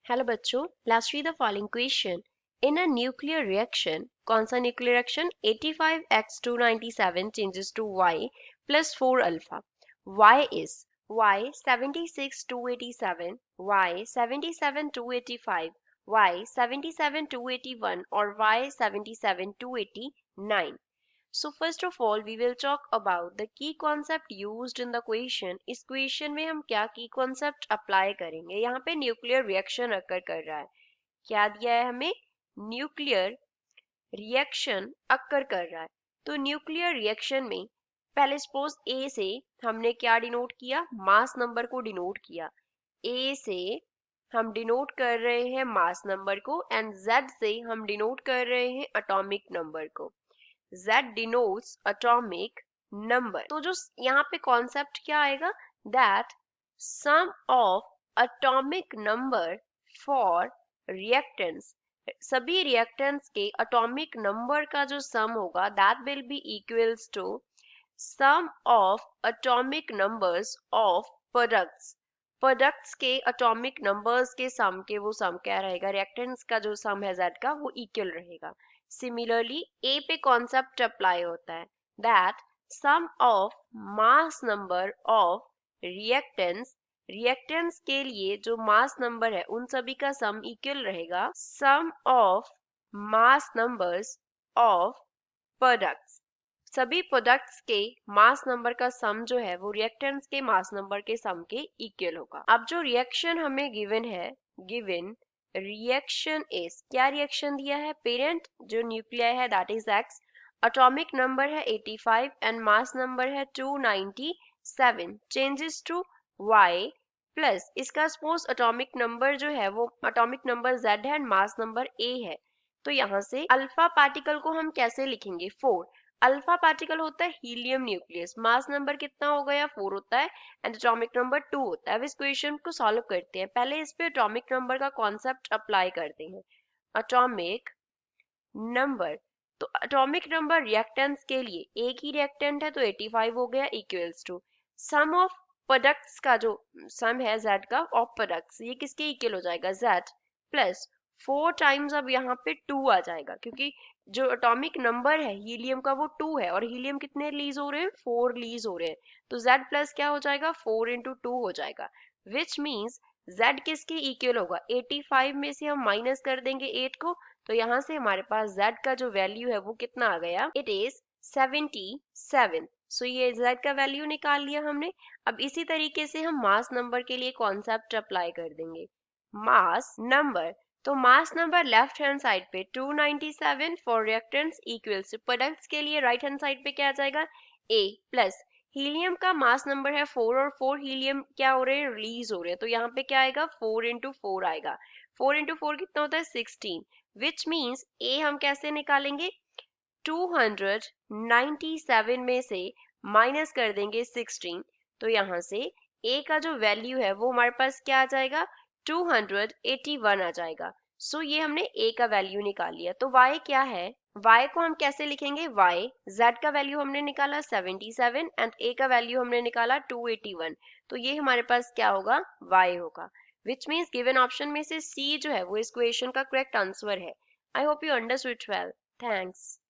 Hello बच्चों, let's read the following question. In a nuclear reaction, कौन सा nuclear reaction 85x297 changes to y plus 4 alpha. y is y 76287, y 77285, y 77281 और y 77289। So first of all we will talk about the key concept used in the question। इस question में हम क्या की concept apply करेंगे। यहाँ पे nuclear reaction occur कर रहा है। क्या दिया है हमें? न्यूक्लियर रिएक्शन अकर कर रहा है। तो न्यूक्लियर रिएक्शन में पहले सपोज ए से हमने क्या डिनोट किया? मास नंबर को डिनोट किया। ए से हम डिनोट कर रहे हैं मास नंबर को एंड जेड से हम डिनोट कर रहे हैं एटॉमिक नंबर को। Z denotes atomic number। तो जो यहाँ पे कॉन्सेप्ट क्या आएगा? That sum of atomic number for reactants, सभी रिएक्टेंट्स के एटॉमिक नंबर का जो सम होगा that will be equals to sum of atomic numbers of products। Products के एटॉमिक नंबर्स के सम के वो सम क्या रहेगा? रिएक्टेंट्स का जो सम है Z का वो इक्वल रहेगा। सिमिलरली ए पे कॉन्सेप्ट अप्लाई होता है that sum of mass number of reactants, reactants के लिए जो मास नंबर है उन सभी का सम इक्वल रहेगा sum of mass numbers of products. सभी प्रोडक्ट्स के मास नंबर का सम जो है वो रिएक्टेंट्स के मास नंबर के सम के इक्वल होगा। अब जो रिएक्शन हमें गिवन है, गिवन रिएक्शन इज, क्या रिएक्शन दिया है? पेरेंट जो न्यूक्लियाई है that is x, atomic number है 85 एंड मास नंबर है 297, चेंजेस टू y प्लस इसका सपोज एटॉमिक नंबर जो है वो एटॉमिक नंबर z है एंड मास नंबर a है। तो यहाँ से अल्फा पार्टिकल को हम कैसे लिखेंगे? 4। अल्फा पार्टिकल होता है हीलियम न्यूक्लियस, मास नंबर कितना हो गया? 4 होता है एंड एटॉमिक नंबर 2 होता है। अब इस क्वेश्चन को सॉल्व करते हैं। पहले इस पे एटॉमिक नंबर का कॉन्सेप्ट अप्लाई करते हैं। एटॉमिक नंबर, तो एटॉमिक नंबर रिएक्टेंट्स के लिए एक ही रिएक्टेंट है तो 85 हो गया equals to sum of products का जो सम है Z का ऑफ प्रोडक्ट्स, ये किसके इक्वल हो जाएगा? Z प्लस 4 टाइम्स, अब यहाँ पे 2 आ जाएगा क्योंकि जो एटॉमिक नंबर है हीलियम का वो 2 है और हीलियम कितने रिलीज हो रहे हैं? 4 रिलीज हो रहे हैं। तो Z प्लस क्या हो जाएगा? 4 इंटू 2 हो जाएगा, विच मीन्स Z किसके इक्वल होगा? 85 में से हम माइनस कर देंगे 8 को, तो यहाँ से हमारे पास Z का जो वैल्यू है वो कितना आ गया? It is 77। सो ये Z का वैल्यू निकाल लिया हमने। अब इसी तरीके से हम मास नंबर के लिए कॉन्सेप्ट अप्लाई कर देंगे। मास नंबर, तो mass number left hand side पे 297 for reactants equals to products के लिए राइट हैंड साइड पे क्या आ जाएगा? A प्लस हीलियम का मास नंबर है 4 और 4 हीलियम क्या हो रहे हैं? रिलीज हो रहे हैं। तो यहाँ पे क्या आएगा? 4 इंटू 4 आएगा। 4 इंटू 4 कितना होता है? 16, विच मीन्स A हम कैसे निकालेंगे? 297 में से माइनस कर देंगे 16, तो यहाँ से A का जो वैल्यू है वो हमारे पास क्या आ जाएगा? 281 आ जाएगा। सो ये हमने A का वैल्यू निकाल लिया। तो Y क्या है? Y को हम कैसे लिखेंगे? Y, Z का वैल्यू हमने निकाला 77 एंड A का वैल्यू हमने निकाला 281, तो ये हमारे पास क्या होगा? Y होगा, विच मीन्स गिवन ऑप्शन में से C जो है वो इस क्वेश्चन का करेक्ट आंसर है। I hope you understood well. Thanks.